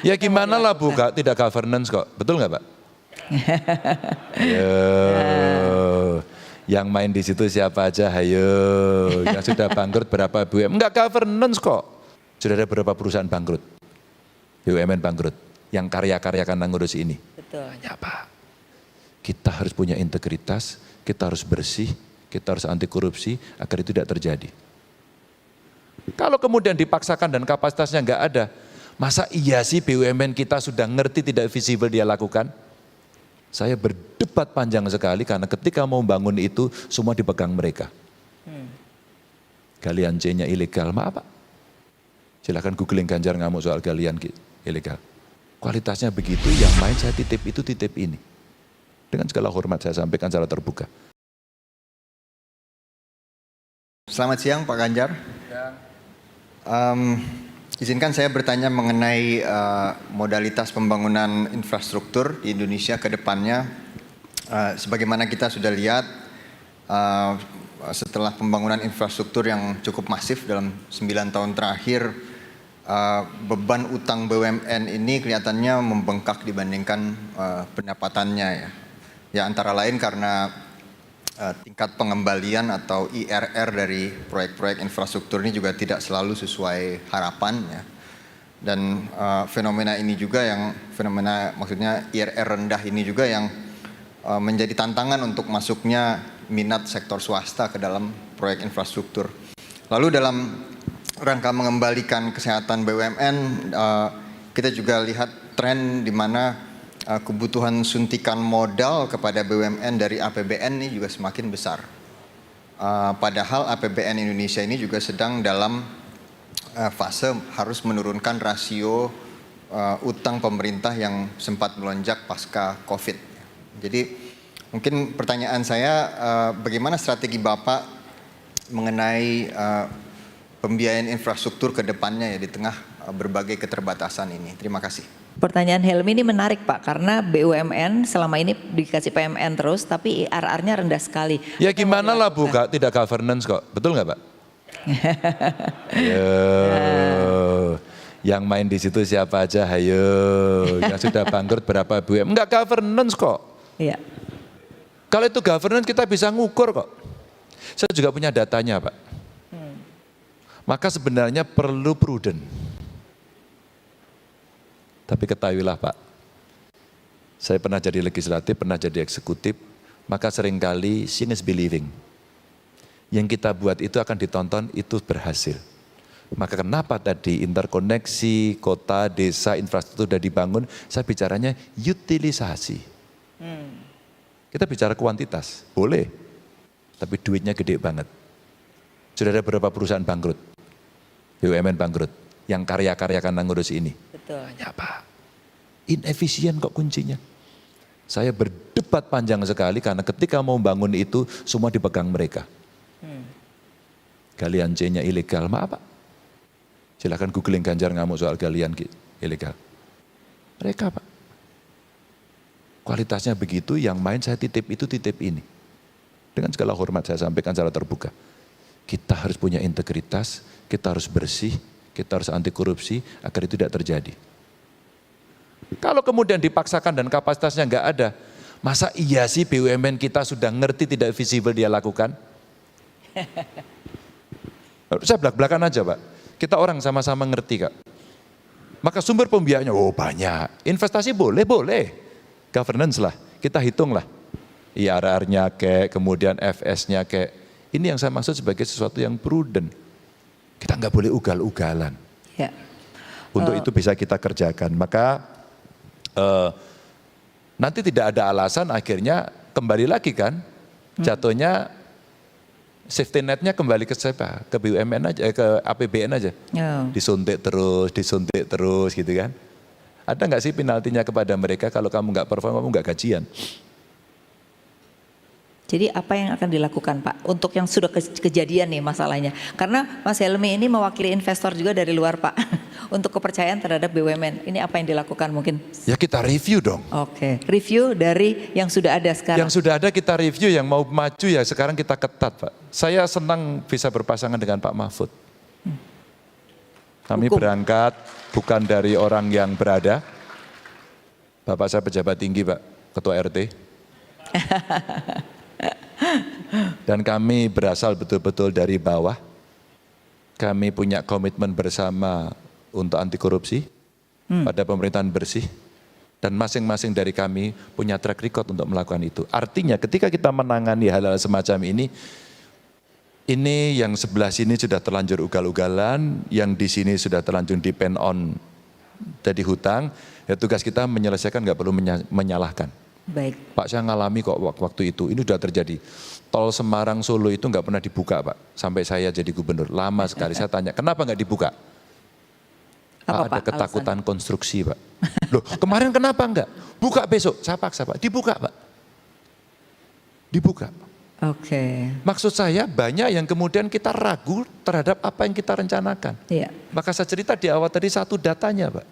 Ya gimana lah Bu, tidak governance kok, betul nggak Pak? Yang main di situ siapa aja, hayo. Yang sudah bangkrut berapa BUMN, enggak governance kok. Sudah ada berapa perusahaan bangkrut, BUMN bangkrut, yang karya-karya kan ngurus ini. Betul. Ya Pak, kita harus punya integritas, kita harus bersih, kita harus anti korupsi agar itu tidak terjadi. Kalau kemudian dipaksakan dan kapasitasnya enggak ada, masa iya sih BUMN kita sudah ngerti tidak visible dia lakukan? Saya berdebat panjang sekali karena ketika mau bangun itu semua dipegang mereka. Galian C-nya ilegal, maaf Pak. Silahkan googling Ganjar ngamuk soal galian ilegal. Kualitasnya begitu, yang main saya titip itu titip ini. Dengan segala hormat saya sampaikan secara terbuka. Selamat siang Pak Ganjar. Izinkan saya bertanya mengenai modalitas pembangunan infrastruktur di Indonesia ke depannya. Sebagaimana kita sudah lihat setelah pembangunan infrastruktur yang cukup masif dalam 9 tahun terakhir, beban utang BUMN ini kelihatannya membengkak dibandingkan pendapatannya ya. Ya antara lain karena tingkat pengembalian atau IRR dari proyek-proyek infrastruktur ini juga tidak selalu sesuai harapan ya. Dan fenomena ini juga maksudnya IRR rendah ini juga yang menjadi tantangan untuk masuknya minat sektor swasta ke dalam proyek infrastruktur. Lalu dalam rangka mengembalikan kesehatan BUMN, kita juga lihat tren di mana kebutuhan suntikan modal kepada BUMN dari APBN ini juga semakin besar. Padahal APBN Indonesia ini juga sedang dalam fase harus menurunkan rasio utang pemerintah yang sempat melonjak pasca COVID. Jadi mungkin pertanyaan saya, bagaimana strategi Bapak mengenai pembiayaan infrastruktur ke depannya ya di tengah berbagai keterbatasan ini. Terima kasih. Pertanyaan Helmi ini menarik Pak, karena BUMN selama ini dikasih PMN terus, tapi IRR-nya rendah sekali. Ya gimana lah Bu, tidak governance kok, betul nggak Pak? Yang main di situ siapa aja, hayo. Yang sudah bangkrut berapa BUMN, enggak governance kok. Iya. Kalau itu governance kita bisa ngukur kok. Saya juga punya datanya Pak. Maka sebenarnya perlu prudent. Tapi ketahuilah Pak, saya pernah jadi legislatif, pernah jadi eksekutif, maka seringkali seeing is believing. Yang kita buat itu akan ditonton, itu berhasil. Maka kenapa tadi interkoneksi, kota, desa, infrastruktur sudah dibangun, saya bicaranya utilisasi. Kita bicara kuantitas, boleh, tapi duitnya gede banget. Sudah ada beberapa perusahaan bangkrut, BUMN bangkrut, yang karya-karya kan ngurus ini. Betul. Ya Pak, inefisien kok kuncinya. Saya berdebat panjang sekali karena ketika mau bangun itu semua dipegang mereka. Galian C-nya ilegal, maaf Pak. Silahkan googling Ganjar ngamuk soal galian ilegal. Mereka Pak. Kualitasnya begitu, yang main saya titip itu titip ini. Dengan segala hormat saya sampaikan secara terbuka. Kita harus punya integritas, kita harus bersih, kita harus anti korupsi agar itu tidak terjadi. Kalau kemudian dipaksakan dan kapasitasnya enggak ada, masa iya sih BUMN kita sudah ngerti tidak visible dia lakukan? Saya belak-belakan aja Pak, kita orang sama-sama ngerti Kak. Maka sumber pembiayaannya, oh banyak, investasi boleh, governance lah, kita hitung lah. IRR-nya kayak, kemudian FS-nya kayak, ini yang saya maksud sebagai sesuatu yang prudent. Kita nggak boleh ugal-ugalan. Ya. Untuk itu bisa kita kerjakan. Maka nanti tidak ada alasan akhirnya kembali lagi kan. Jatuhnya safety net-nya kembali ke siapa? Ke BUMN aja, ke APBN aja. Disuntik terus gitu kan. Ada nggak sih penaltinya kepada mereka kalau kamu nggak perform, kamu nggak gajian? Jadi apa yang akan dilakukan Pak untuk yang sudah kejadian nih masalahnya? Karena Mas Helmi ini mewakili investor juga dari luar Pak untuk kepercayaan terhadap BUMN. Ini apa yang dilakukan mungkin? Ya kita review dong. Oke, review dari yang sudah ada sekarang. Yang sudah ada kita review, yang mau maju ya sekarang kita ketat Pak. Saya senang bisa berpasangan dengan Pak Mahfud. Kami Hukum. berangkat bukan dari orang yang berada. Bapak saya pejabat tinggi Pak, Ketua RT. Dan kami berasal betul-betul dari bawah. Kami punya komitmen bersama untuk anti korupsi pada pemerintahan bersih. Dan masing-masing dari kami punya track record untuk melakukan itu. Artinya ketika kita menangani hal-hal semacam ini yang sebelah sini sudah terlanjur ugal-ugalan, yang di sini sudah terlanjur depend on jadi hutang, ya tugas kita menyelesaikan, nggak perlu menyalahkan. Baik. Pak saya ngalami kok waktu itu, ini sudah terjadi. Tol Semarang Solo itu nggak pernah dibuka Pak, sampai saya jadi gubernur. Lama sekali, saya tanya, kenapa nggak dibuka? Apa, Pak, ada Pak, ketakutan konstruksi Pak. Loh kemarin kenapa enggak? Buka besok, saya paksa Pak, dibuka Pak. Dibuka. Oke. Maksud saya banyak yang kemudian kita ragu terhadap apa yang kita rencanakan. Iya. Maka saya cerita di awal tadi satu datanya Pak.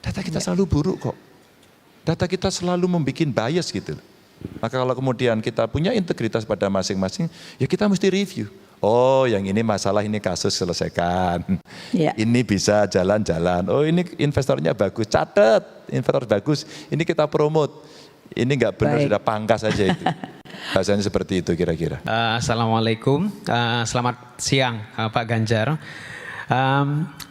Data kita selalu buruk kok. Data kita selalu membuat bias gitu. Maka kalau kemudian kita punya integritas pada masing-masing, ya kita mesti review. Oh yang ini masalah, ini kasus selesaikan. Iya. Ini bisa jalan-jalan. Oh ini investornya bagus, catat investor bagus. Ini kita promote. Ini nggak benar, Baik. sudah pangkas aja itu. Bahasanya seperti itu kira-kira. Assalamualaikum, selamat siang Pak Ganjar.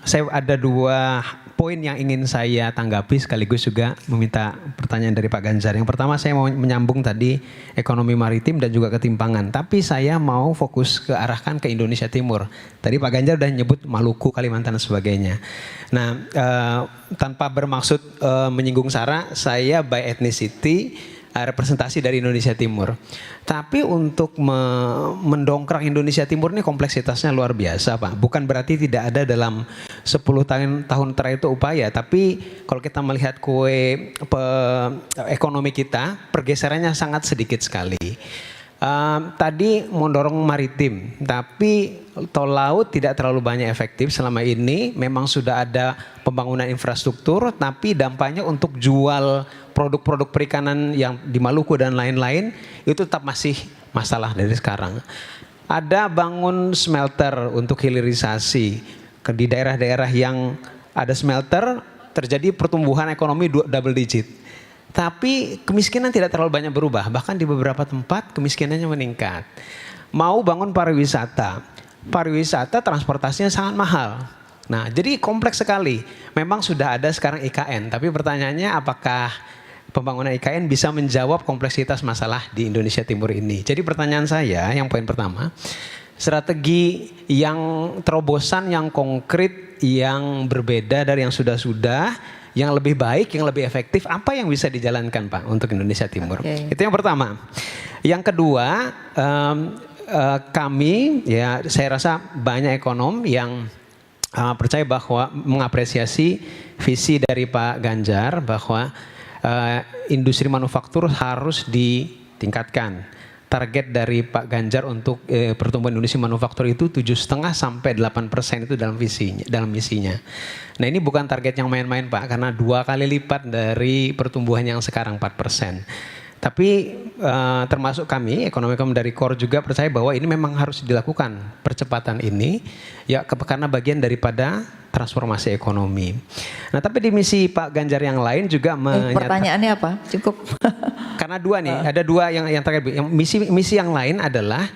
Saya ada 2 poin yang ingin saya tanggapi sekaligus juga meminta pertanyaan dari Pak Ganjar. Yang pertama saya mau menyambung tadi ekonomi maritim dan juga ketimpangan. Tapi saya mau fokus ke arahkan ke Indonesia Timur. Tadi Pak Ganjar udah nyebut Maluku, Kalimantan dan sebagainya. Nah tanpa bermaksud menyinggung SARA, saya by ethnicity representasi dari Indonesia Timur. Tapi untuk mendongkrak Indonesia Timur ini kompleksitasnya luar biasa Pak. Bukan berarti tidak ada dalam 10 tahun terakhir itu upaya. Tapi kalau kita melihat ekonomi kita, pergeserannya sangat sedikit sekali. Tadi mendorong maritim, tapi tol laut tidak terlalu banyak efektif selama ini. Memang sudah ada pembangunan infrastruktur, tapi dampaknya untuk jual produk-produk perikanan yang di Maluku dan lain-lain itu tetap masih masalah dari sekarang. Ada bangun smelter untuk hilirisasi di daerah-daerah yang ada smelter, terjadi pertumbuhan ekonomi double digit. Tapi kemiskinan tidak terlalu banyak berubah, bahkan di beberapa tempat kemiskinannya meningkat. Mau bangun pariwisata transportasinya sangat mahal. Nah jadi kompleks sekali. Memang sudah ada sekarang IKN, tapi pertanyaannya apakah pembangunan IKN bisa menjawab kompleksitas masalah di Indonesia Timur ini. Jadi pertanyaan saya yang poin pertama, strategi yang terobosan, yang konkret, yang berbeda dari yang sudah-sudah, yang lebih baik, yang lebih efektif, apa yang bisa dijalankan Pak untuk Indonesia Timur? Okay. Itu yang pertama. Yang kedua, kami ya saya rasa banyak ekonom yang percaya bahwa mengapresiasi visi dari Pak Ganjar bahwa industri manufaktur harus ditingkatkan. Target dari Pak Ganjar untuk pertumbuhan industri manufaktur itu 7,5 sampai 8% itu dalam misinya. Nah ini bukan target yang main-main Pak, karena 2 kali lipat dari pertumbuhan yang sekarang 4%. Tapi termasuk kami, ekonomi dari KOR juga percaya bahwa ini memang harus dilakukan percepatan ini, ya karena bagian daripada transformasi ekonomi. Nah tapi di misi Pak Ganjar yang lain juga Pertanyaannya apa? Cukup. Karena 2 nih, ada 2 yang terkait. Misi yang lain adalah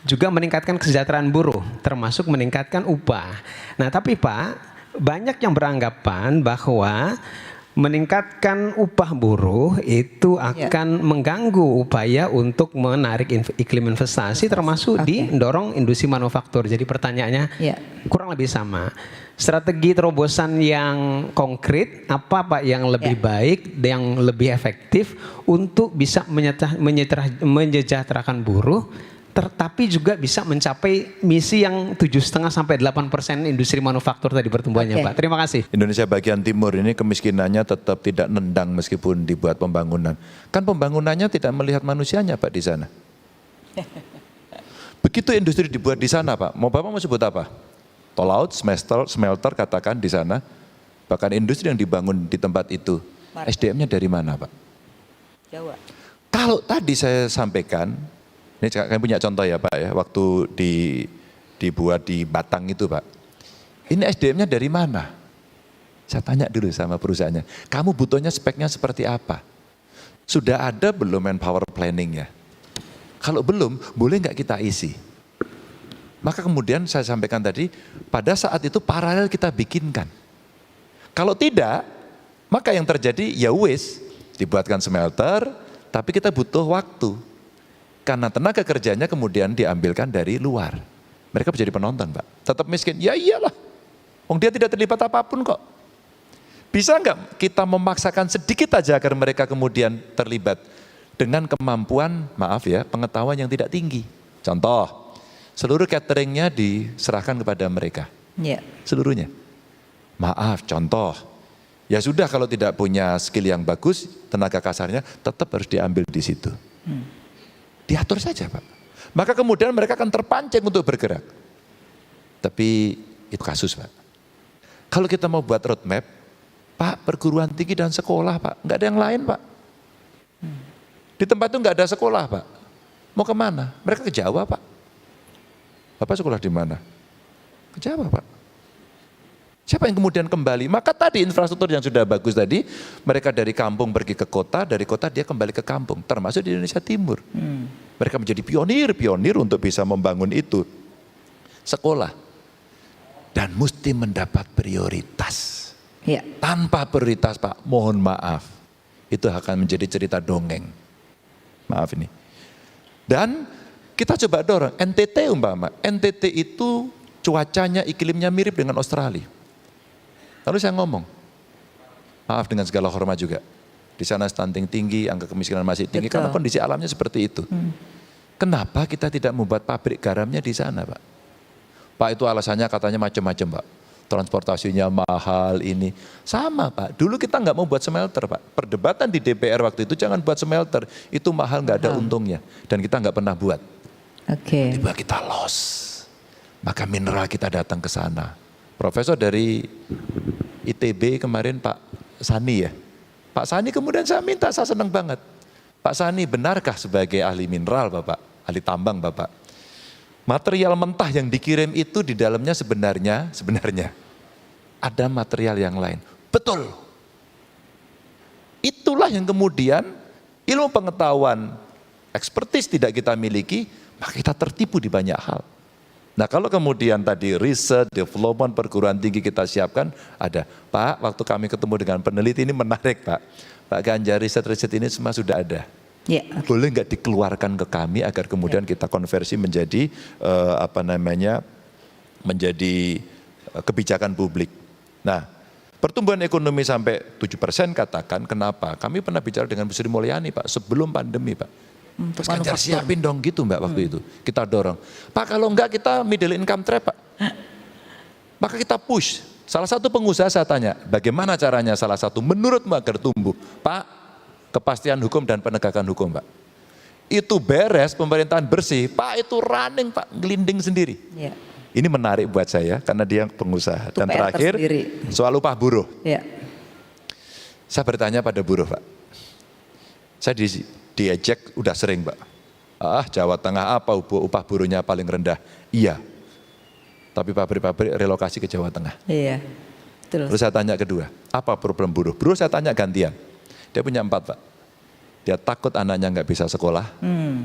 juga meningkatkan kesejahteraan buruh, termasuk meningkatkan upah. Nah tapi Pak, banyak yang beranggapan bahwa meningkatkan upah buruh itu akan mengganggu upaya untuk menarik iklim investasi, termasuk didorong industri manufaktur. Jadi pertanyaannya kurang lebih sama. Strategi terobosan yang konkret apa Pak yang lebih baik, yang lebih efektif untuk bisa menyejahterakan buruh, tetapi juga bisa mencapai misi yang 7,5 sampai 8% industri manufaktur tadi pertumbuhannya Pak. Terima kasih. Indonesia bagian timur ini kemiskinannya tetap tidak nendang meskipun dibuat pembangunan. Kan pembangunannya tidak melihat manusianya Pak di sana. Begitu industri dibuat di sana Pak, Bapak mau sebut apa? Tol laut, smelter katakan di sana. Bahkan industri yang dibangun di tempat itu, SDM-nya dari mana Pak? Jawa. Kalau tadi saya sampaikan, ini kami punya contoh ya Pak ya, waktu dibuat di Batang itu Pak. Ini SDM-nya dari mana? Saya tanya dulu sama perusahaannya, kamu butuhnya speknya seperti apa? Sudah ada belum manpower planning-nya? Kalau belum, boleh nggak kita isi? Maka kemudian saya sampaikan tadi, pada saat itu paralel kita bikinkan. Kalau tidak, maka yang terjadi ya wis, dibuatkan smelter, tapi kita butuh waktu. Karena tenaga kerjanya kemudian diambilkan dari luar. Mereka menjadi penonton, Pak. Tetap miskin, ya iyalah. Dia tidak terlibat apapun kok. Bisa nggak kita memaksakan sedikit aja agar mereka kemudian terlibat dengan kemampuan, maaf ya, pengetahuan yang tidak tinggi. Contoh, seluruh cateringnya diserahkan kepada mereka. Ya. Seluruhnya. Maaf, contoh. Ya sudah kalau tidak punya skill yang bagus, tenaga kasarnya tetap harus diambil di situ. Diatur saja, Pak. Maka kemudian mereka akan terpancing untuk bergerak. Tapi itu kasus, Pak. Kalau kita mau buat roadmap, Pak, perguruan tinggi dan sekolah, Pak. Nggak ada yang lain, Pak. Di tempat itu nggak ada sekolah, Pak. Mau kemana? Mereka ke Jawa, Pak. Bapak sekolah di mana? Ke Jawa, Pak. Siapa yang kemudian kembali? Maka tadi infrastruktur yang sudah bagus tadi, mereka dari kampung pergi ke kota, dari kota dia kembali ke kampung, termasuk di Indonesia Timur. Mereka menjadi pionir untuk bisa membangun itu. Sekolah. Dan mesti mendapat prioritas. Ya. Tanpa prioritas, Pak, mohon maaf. Itu akan menjadi cerita dongeng. Maaf ini. Dan kita coba dorong, NTT umpama. NTT itu cuacanya, iklimnya mirip dengan Australia. Lalu saya ngomong, maaf dengan segala hormat juga. Di sana stunting tinggi, angka kemiskinan masih tinggi, Betul. karena kondisi alamnya seperti itu. Kenapa kita tidak membuat pabrik garamnya di sana, Pak? Pak, itu alasannya katanya macam-macam, Pak. Transportasinya mahal ini. Sama, Pak. Dulu kita nggak mau buat smelter, Pak. Perdebatan di DPR waktu itu jangan buat smelter. Itu mahal, nggak ada untungnya. Dan kita nggak pernah buat. Oke. Tiba kita loss. Maka mineral kita datang ke sana. Profesor dari ITB kemarin Pak Sani ya. Pak Sani kemudian saya minta, saya senang banget. Pak Sani, benarkah sebagai ahli mineral Bapak, ahli tambang Bapak, material mentah yang dikirim itu di dalamnya sebenarnya ada material yang lain. Betul. Itulah yang kemudian ilmu pengetahuan, ekspertis tidak kita miliki, maka kita tertipu di banyak hal. Nah kalau kemudian tadi riset, development, perguruan tinggi kita siapkan, ada. Pak, waktu kami ketemu dengan peneliti ini menarik Pak. Pak Ganjar, riset ini semua sudah ada. Ya. Boleh nggak dikeluarkan ke kami agar kemudian kita konversi menjadi menjadi kebijakan publik. Nah, pertumbuhan ekonomi sampai 7% katakan, kenapa? Kami pernah bicara dengan Bu Sri Mulyani Pak, sebelum pandemi Pak. Terus Ganjar siapin dong gitu Mbak waktu itu. Kita dorong. Pak kalau enggak kita middle income trap Pak. Maka kita push. Salah satu pengusaha saya tanya, bagaimana caranya salah satu menurutmu agar tumbuh? Pak, kepastian hukum dan penegakan hukum Pak. Itu beres, pemerintahan bersih, Pak itu running Pak, gelinding sendiri. Ya. Ini menarik buat saya karena dia pengusaha. Itu Dan PR terakhir tersendiri. soal upah buruh. Ya. Saya bertanya pada buruh Pak. Saya diejek udah sering Pak. Jawa Tengah apa upah buruhnya paling rendah? Iya. Tapi pabrik-pabrik relokasi ke Jawa Tengah. Iya. Betul. Terus saya tanya kedua, apa problem buruh? Buruh saya tanya gantian. Dia punya 4 Pak. Dia takut anaknya nggak bisa sekolah.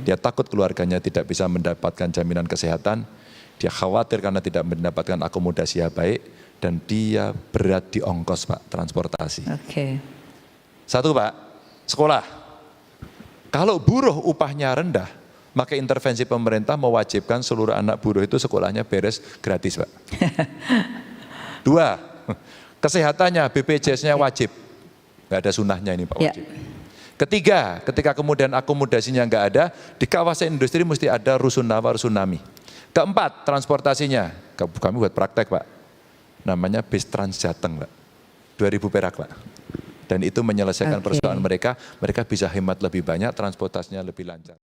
Dia takut keluarganya tidak bisa mendapatkan jaminan kesehatan. Dia khawatir karena tidak mendapatkan akomodasi yang baik. Dan dia berat di ongkos Pak, transportasi. Oke. Satu Pak, sekolah. Kalau buruh upahnya rendah, maka intervensi pemerintah mewajibkan seluruh anak buruh itu sekolahnya beres gratis Pak. 2, kesehatannya BPJS-nya wajib. Nggak ada sunahnya ini Pak, wajib. Ketiga, ketika kemudian akomodasinya nggak ada, di kawasan industri mesti ada rusunawa, rusunami. Keempat, transportasinya. Kami buat praktek Pak. Namanya bis Trans Jateng Pak. 2.000 perak Pak. Dan itu menyelesaikan persoalan mereka bisa hemat lebih banyak, transportasinya lebih lancar.